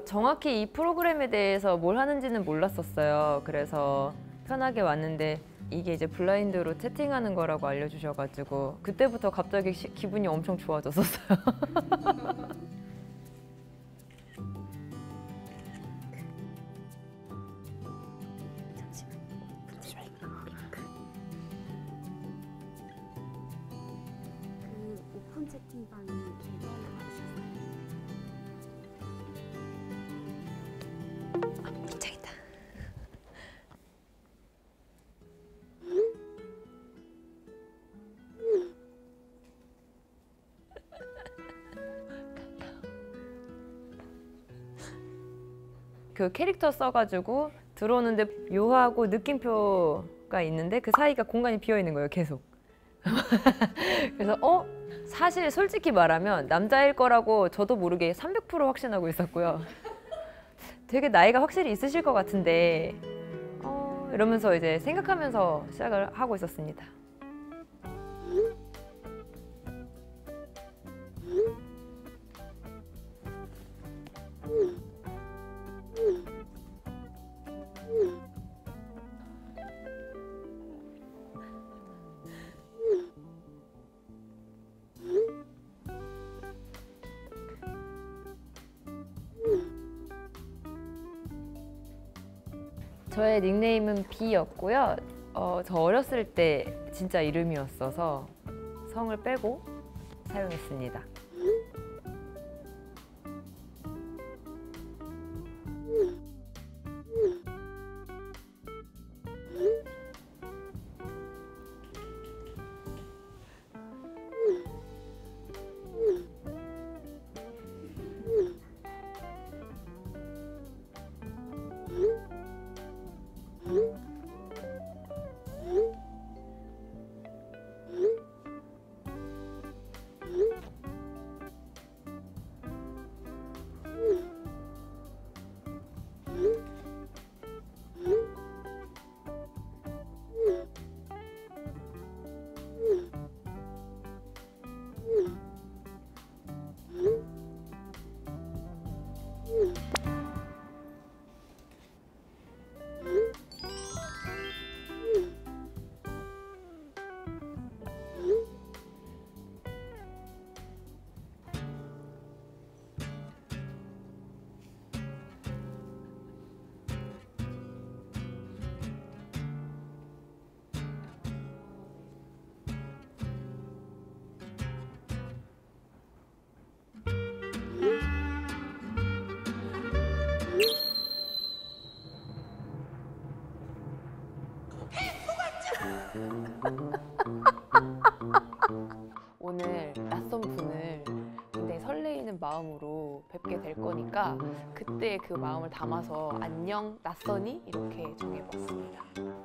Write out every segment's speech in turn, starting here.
정확히 이 프로그램에 대해서 뭘 하는지는 몰랐었어요. 그래서 편하게 왔는데 이게 이제 블라인드로 채팅하는 거라고 알려주셔가지고 그때부터 갑자기 기분이 엄청 좋아졌었어요. 그 오픈 채팅방이 개설을 받으셨어요? 저기다. 그 캐릭터 써가지고 들어오는데 묘하고 느낌표가 있는데 그 사이가 공간이 비어 있는 거예요, 계속. 그래서 사실 솔직히 말하면 남자일 거라고 저도 모르게 300% 확신하고 있었고요. 되게 나이가 확실히 있으실 것 같은데 이러면서 이제 생각하면서 시작을 하고 있었습니다. 저의 닉네임은 B였고요. 저 어렸을 때 진짜 이름이었어서 성을 빼고 사용했습니다. 오늘 낯선 분을 굉장히 설레이는 마음으로 뵙게 될 거니까 그때 그 마음을 담아서 안녕 낯선이 이렇게 정해봤습니다.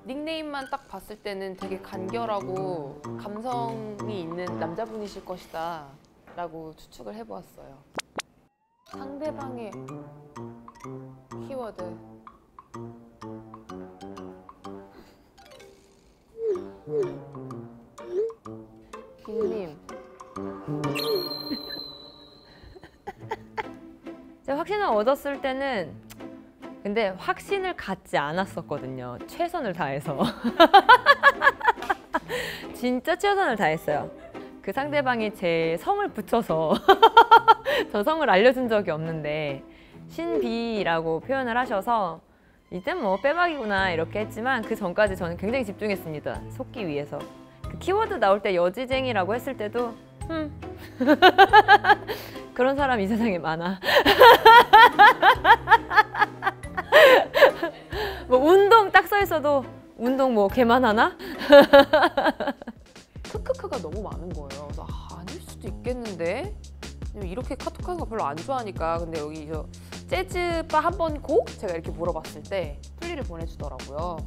닉네임만 딱 봤을 때는 되게 간결하고 감성이 있는 남자분이실 것이다 라고 추측을 해보았어요. 상대방의 키워드 빈님 제가 확신을 얻었을 때는 근데 확신을 갖지 않았었거든요. 최선을 다해서. 진짜 최선을 다했어요. 그 상대방이 제 성을 붙여서 저 성을 알려준 적이 없는데 신비라고 표현을 하셔서 이땐 뭐 빼박이구나 이렇게 했지만 그 전까지 저는 굉장히 집중했습니다. 속기 위해서. 그 키워드 나올 때 여지쟁이라고 했을 때도 그런 사람 이 세상에 많아. 뭐 운동 딱 써 있어도 운동 뭐 걔만 하나? 크크크가 너무 많은 거예요. 그래서 아닐 수도 있겠는데 이렇게 카톡하는 거 별로 안 좋아하니까. 근데 여기 저 재즈바 한 번 고? 제가 이렇게 물어봤을 때 플리를 보내주더라고요.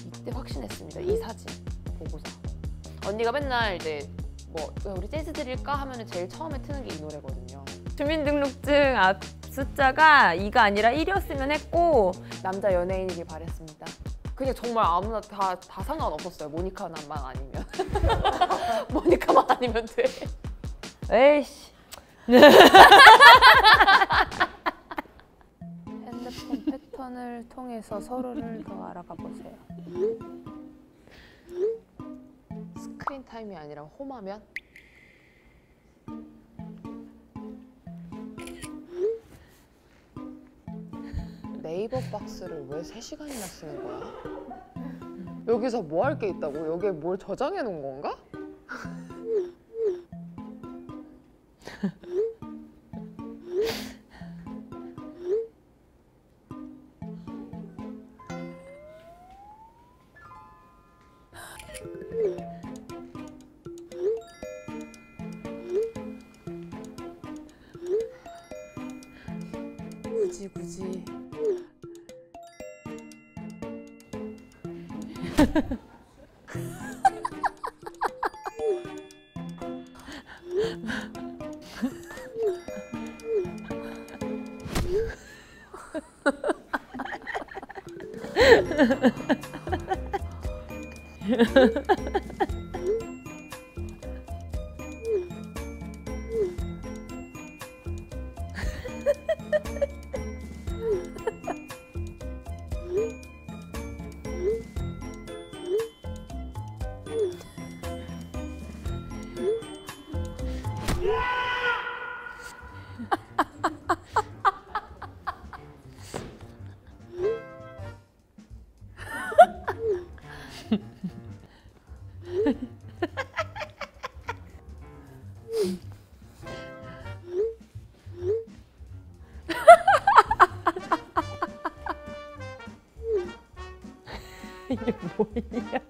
이때 확신했습니다. 이 사진 보고서. 언니가 맨날 이제 뭐 우리 재즈 드릴까 하면은 제일 처음에 트는 게 이 노래거든요. 주민등록증 앞 숫자가 2가 아니라 1이었으면 했고 남자 연예인이길 바랬습니다. 그냥 정말 아무나 다 상관없었어요. 모니카만 아니면. 모니카만 아니면 돼. 에이씨. 핸드폰 패턴을 통해서 서로를 더 알아가 보세요. 스크린 타임이 아니라 홈화면? 네이버 박스를 왜 3시간이나 쓰는 거야? 여기서 뭐 할 게 있다고? 여기에 뭘 저장해 놓은 건가? 굳이 이게 뭐야?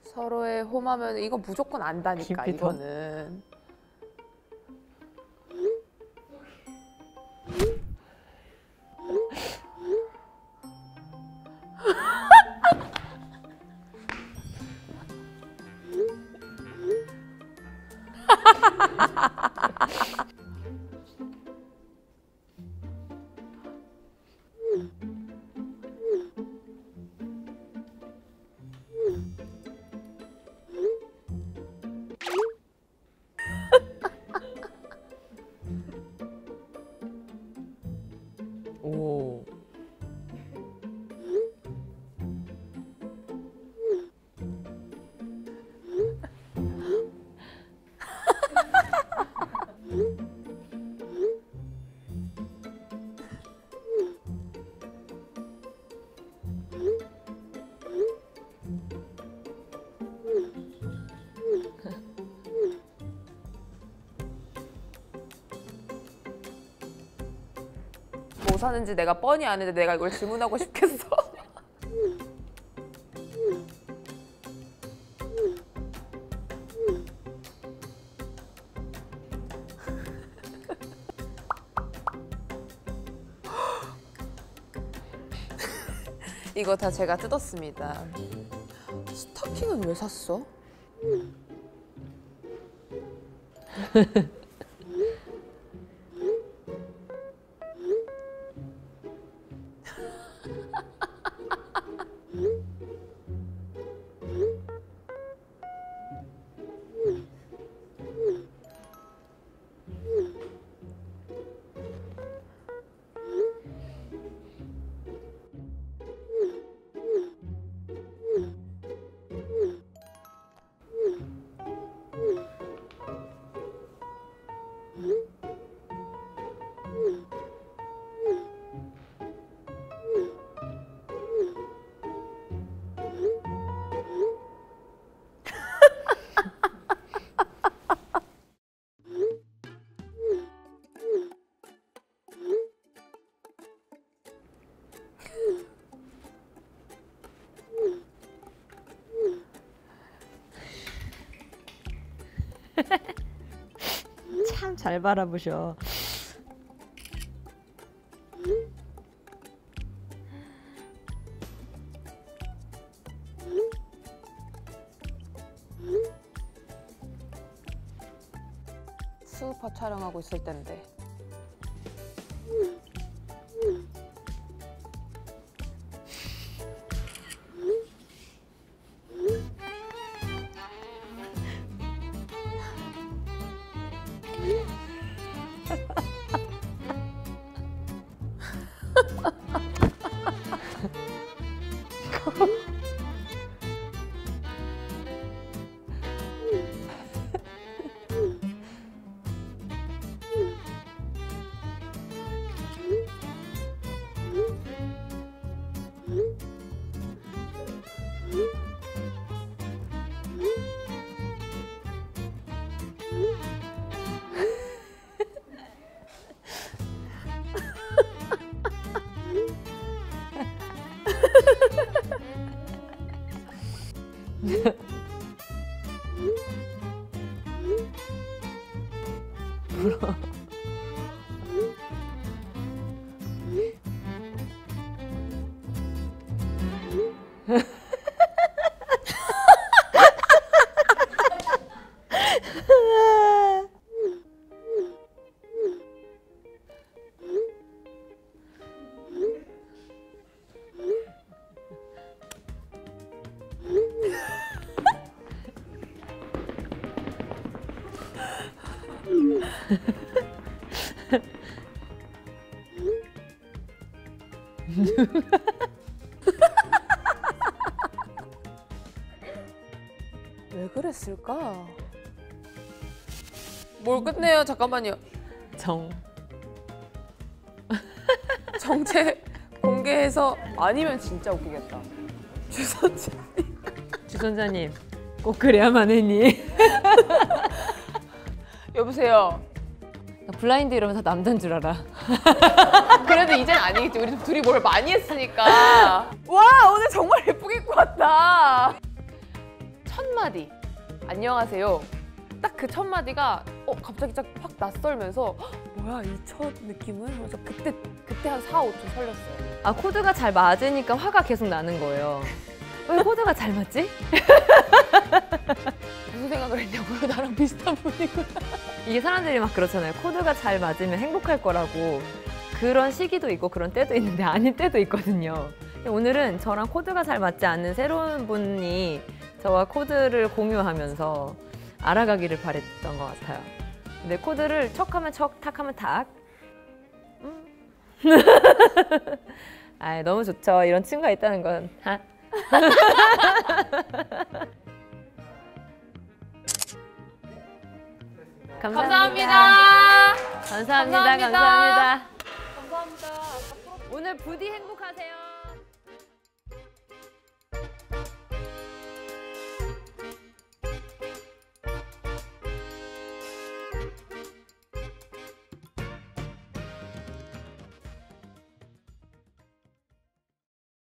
서로의 홈하면 이거 무조건 안다니까. 김피터. 이거는 오. 뭐 사는지 내가 뻔히 아는데 내가 이걸 질문하고 싶겠어. 이거 다 제가 뜯었습니다. 스타킹은 왜 샀어? 참 잘 바라보셔. 스파 촬영하고 있을 텐데. 왜 그랬을까? 뭘 끝내요? 잠깐만요. 정체 공개해서 아니면 진짜 웃기겠다. 주선자님 꼭 그래야만 했니? 여보세요. 블라인드 이러면 다 남잔 줄 알아. 그래도 이젠 아니겠지. 우리 둘이 뭘 많이 했으니까. 와, 오늘 정말 예쁘게 입고 왔다. 첫 마디. 안녕하세요. 딱 그 첫 마디가 갑자기 확 낯설면서 뭐야 이 첫 느낌은? 그래서 그때 한 4, 5초 설렜어요. 아, 코드가 잘 맞으니까 화가 계속 나는 거예요. 왜 코드가 잘 맞지? 무슨 생각을 했냐고요? 나랑 비슷한 분이구나. 이게 사람들이 막 그렇잖아요. 코드가 잘 맞으면 행복할 거라고. 그런 시기도 있고 그런 때도 있는데 아닌 때도 있거든요. 근데 오늘은 저랑 코드가 잘 맞지 않는 새로운 분이 저와 코드를 공유하면서 알아가기를 바랬던 것 같아요. 근데 코드를 척하면 척, 탁하면 탁. 아, 너무 좋죠. 이런 친구가 있다는 건. 감사합니다. 감사합니다. 감사합니다. 오늘 부디 행복하세요.